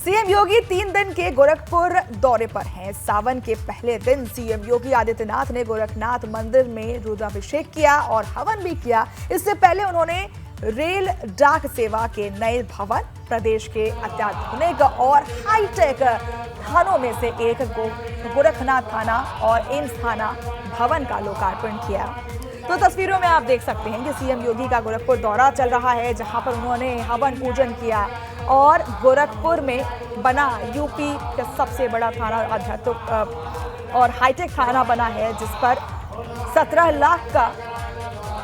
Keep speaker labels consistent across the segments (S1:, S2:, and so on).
S1: CM योगी 3 दिन के गोरखपुर दौरे पर हैं। सावन के पहले दिन सीएम योगी आदित्यनाथ ने गोरखनाथ मंदिर में रुद्राभिषेक किया और हवन भी किया। इससे पहले उन्होंने रेल डाक सेवा के नए भवन, प्रदेश के अत्याधुनिक और हाईटेक थानों में से एक गोरखनाथ थाना और एम्स थाना भवन का लोकार्पण किया। तो तस्वीरों में आप देख सकते हैं कि सीएम योगी का गोरखपुर दौरा चल रहा है, जहां पर उन्होंने हवन पूजन किया और गोरखपुर में बना यूपी का सबसे बड़ा थाना आध्यात्मिक और हाईटेक थाना बना है, जिस पर 17 लाख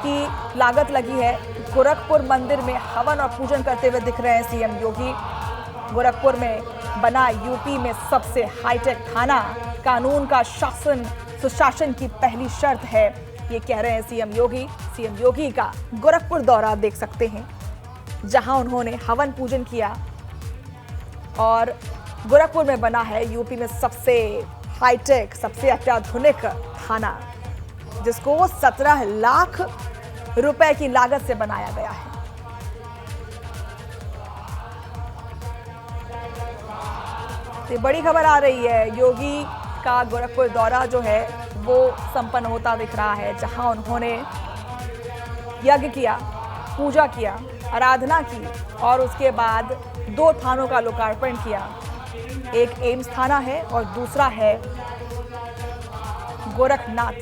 S1: की लागत लगी है। गोरखपुर मंदिर में हवन और पूजन करते हुए दिख रहे हैं सीएम योगी। गोरखपुर में बना यूपी में सबसे हाईटेक थाना कानून का सुशासन की पहली शर्त है, ये कह रहे हैं सीएम योगी। सीएम योगी का गोरखपुर दौरा देख सकते हैं, जहां उन्होंने हवन पूजन किया और गोरखपुर में बना है यूपी में सबसे हाईटेक, सबसे अत्याधुनिक थाना, जिसको 17 लाख रुपए की लागत से बनाया गया है। ये बड़ी खबर आ रही है। योगी का गोरखपुर दौरा जो है वो संपन्न होता दिख रहा है, जहां उन्होंने यज्ञ किया, पूजा किया, आराधना की और उसके बाद 2 थानों का लोकार्पण किया। एक एम्स थाना है और दूसरा है गोरखनाथ,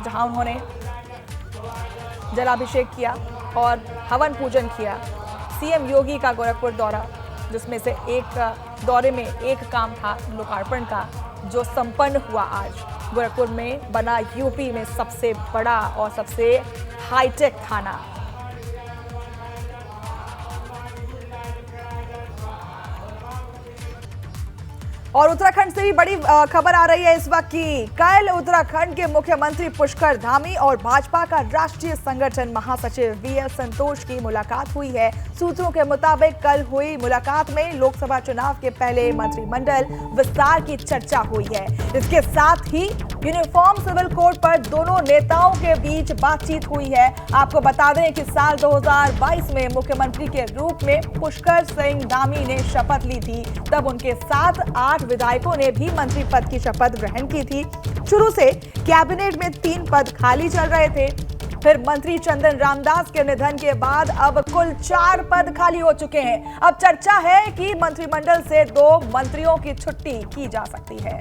S1: जहां उन्होंने जलाभिषेक किया और हवन पूजन किया। सीएम योगी का गोरखपुर दौरा, जिसमें से एक दौरे में एक काम था लोकार्पण का, जो संपन्न हुआ आज। गोरखपुर में बना यूपी में सबसे बड़ा और सबसे हाईटेक थाना। और उत्तराखंड से भी बड़ी खबर आ रही है इस वक्त की। कल उत्तराखंड के मुख्यमंत्री पुष्कर धामी और भाजपा का राष्ट्रीय संगठन महासचिव वीएल संतोष की मुलाकात हुई है। सूत्रों के मुताबिक कल हुई मुलाकात में लोकसभा चुनाव के पहले मंत्रिमंडल विस्तार की चर्चा हुई है। इसके साथ ही यूनिफॉर्म सिविल कोड पर दोनों नेताओं के बीच बातचीत हुई है। आपको बता दें कि साल 2022 में मुख्यमंत्री के रूप में पुष्कर सिंह धामी ने शपथ ली थी। तब उनके साथ 8 विधायकों ने भी मंत्री पद की शपथ ग्रहण की थी। शुरू से कैबिनेट में 3 पद खाली चल रहे थे। फिर मंत्री चंदन रामदास के निधन के बाद अब कुल 4 पद खाली हो चुके हैं। अब चर्चा है कि मंत्रिमंडल से 2 मंत्रियों की छुट्टी की जा सकती है।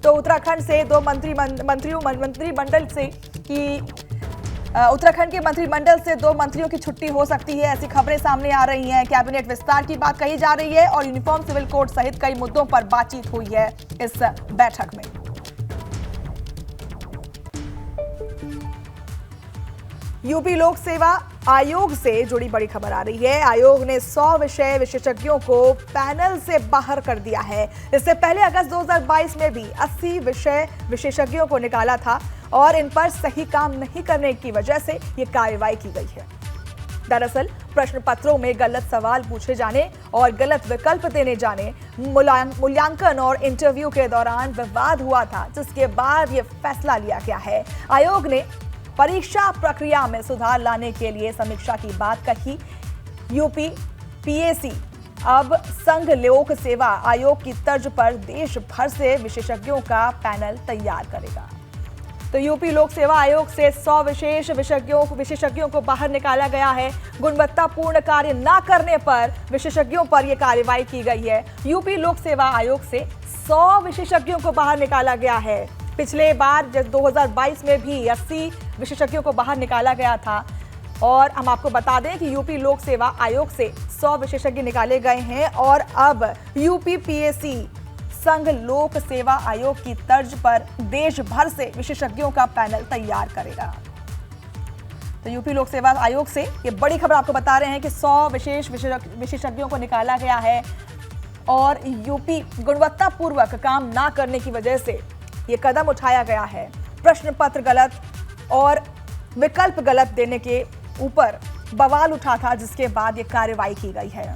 S1: तो उत्तराखंड से 2 मंत्रिमंडल से कि उत्तराखंड के मंत्रिमंडल से 2 मंत्रियों की छुट्टी हो सकती है, ऐसी खबरें सामने आ रही हैं। कैबिनेट विस्तार की बात कही जा रही है और यूनिफॉर्म सिविल कोड सहित कई मुद्दों पर बातचीत हुई है इस बैठक में। यूपी लोक सेवा आयोग से जुड़ी बड़ी खबर आ रही है। आयोग ने 100 विषय विशेषज्ञों को पैनल से बाहर कर दिया है। इससे पहले अगस्त 2022 में भी 80 विषय विशेषज्ञों को निकाला था और इन पर सही काम नहीं करने की वजह से ये कार्रवाई की गई है। दरअसल प्रश्न पत्रों में गलत सवाल पूछे जाने और गलत विकल्प देने जाने, मूल्यांकन और इंटरव्यू के दौरान विवाद हुआ था, जिसके बाद ये फैसला लिया गया है। आयोग ने परीक्षा प्रक्रिया में सुधार लाने के लिए समीक्षा की बात कही। यूपी पीएसी अब संघ लोक सेवा आयोग की तर्ज पर देश भर से विशेषज्ञों का पैनल तैयार करेगा। तो यूपी लोक सेवा आयोग से 100 विशेषज्ञों को बाहर निकाला गया है। गुणवत्तापूर्ण कार्य न करने पर विशेषज्ञों पर यह कार्रवाई की गई है। यूपी लोक सेवा आयोग से 100 विशेषज्ञों को बाहर निकाला गया है। पिछले बार 2022 में भी 80 विशेषज्ञों को बाहर निकाला गया था। और हम आपको बता दें कि यूपी लोक सेवा आयोग से 100 विशेषज्ञ निकाले गए हैं और अब यूपी पीएसी संघ लोक सेवा आयोग की तर्ज पर देश भर से विशेषज्ञों का पैनल तैयार करेगा। तो यूपी लोक सेवा आयोग से ये बड़ी खबर आपको बता रहे हैं कि 100 विशेषज्ञों को निकाला गया है और यूपी गुणवत्तापूर्वक काम ना करने की वजह से ये कदम उठाया गया है। प्रश्न पत्र गलत और विकल्प गलत देने के ऊपर बवाल उठा था, जिसके बाद ये कार्रवाई की गई है।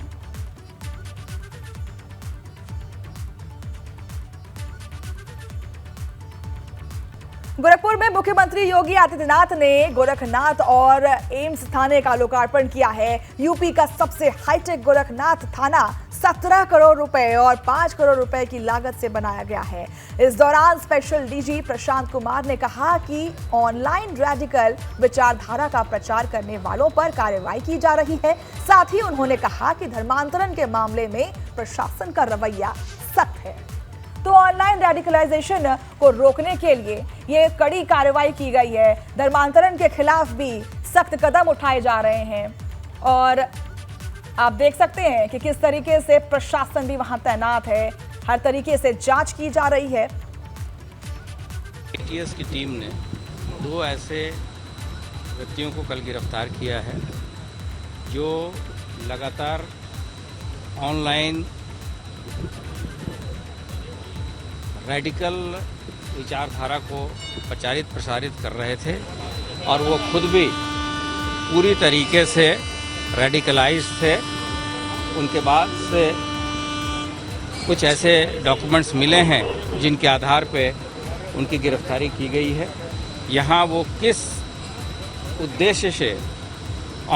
S1: गोरखपुर में मुख्यमंत्री योगी आदित्यनाथ ने गोरखनाथ और एम्स थाने का लोकार्पण किया है। यूपी का सबसे हाईटेक गोरखनाथ थाना 17 करोड़ रुपए और 5 करोड़ रुपए की लागत से बनाया गया है। इस दौरान स्पेशल डीजी प्रशांत कुमार ने कहा कि ऑनलाइन रेडिकल विचारधारा का प्रचार करने वालों पर कार्रवाई की जा रही है। साथ ही उन्होंने कहा कि धर्मांतरण के मामले में प्रशासन का रवैया सख्त है। तो ऑनलाइन रेडिकलाइजेशन को रोकने के लिए ये कड़ी कार्रवाई की गई है। धर्मांतरण के खिलाफ भी सख्त कदम उठाए जा रहे हैं और आप देख सकते हैं कि किस तरीके से प्रशासन भी वहां तैनात है। हर तरीके से जांच की जा रही है।
S2: एटीएस की टीम ने 2 ऐसे व्यक्तियों को कल गिरफ्तार किया है जो लगातार ऑनलाइन रेडिकल विचारधारा को प्रचारित प्रसारित कर रहे थे और वो खुद भी पूरी तरीके से रेडिकलाइज थे। उनके बाद से कुछ ऐसे डॉक्यूमेंट्स मिले हैं जिनके आधार पे उनकी गिरफ्तारी की गई है। यहाँ वो किस उद्देश्य से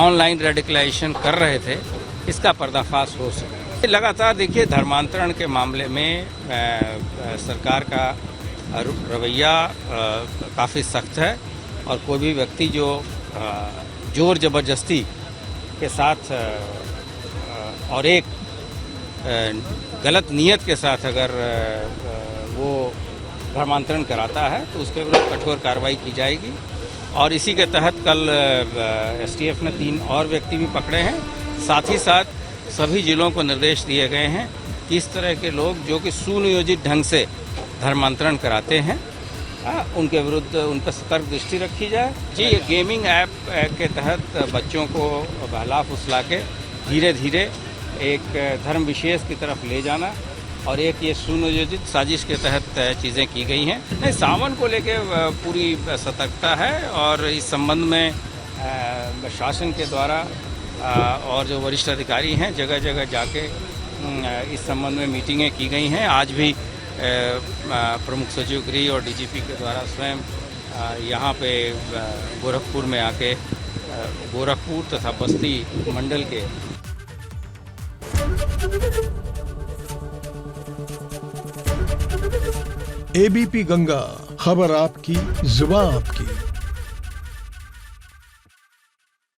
S2: ऑनलाइन रेडिकलाइजेशन कर रहे थे इसका पर्दाफाश हो सके। लगातार देखिए धर्मांतरण के मामले में सरकार का रवैया काफ़ी सख्त है और कोई भी व्यक्ति जो जोर ज़बरदस्ती के साथ और एक गलत नियत के साथ अगर वो धर्मांतरण कराता है तो उसके विरुद्ध कठोर कार्रवाई की जाएगी। और इसी के तहत कल एसटीएफ ने 3 और व्यक्ति भी पकड़े हैं। साथ ही साथ सभी जिलों को निर्देश दिए गए हैं कि इस तरह के लोग जो कि सुनियोजित ढंग से धर्मांतरण कराते हैं उनके विरुद्ध उन पर सतर्क दृष्टि रखी जाए। जी, ये गेमिंग ऐप के तहत बच्चों को बहला फुसला के धीरे धीरे एक धर्म विशेष की तरफ ले जाना और एक ये सुनियोजित साजिश के तहत चीज़ें की गई हैं। नहीं, सावन को लेके पूरी सतर्कता है और इस संबंध में शासन के द्वारा और जो वरिष्ठ अधिकारी हैं जगह जगह जाके इस संबंध में मीटिंगें की गई हैं। आज भी प्रमुख सचिव गृह और डीजीपी के द्वारा स्वयं यहाँ पे गोरखपुर में आके गोरखपुर तथा बस्ती मंडल के
S3: एबीपी गंगा, खबर आपकी, जुबान आपकी।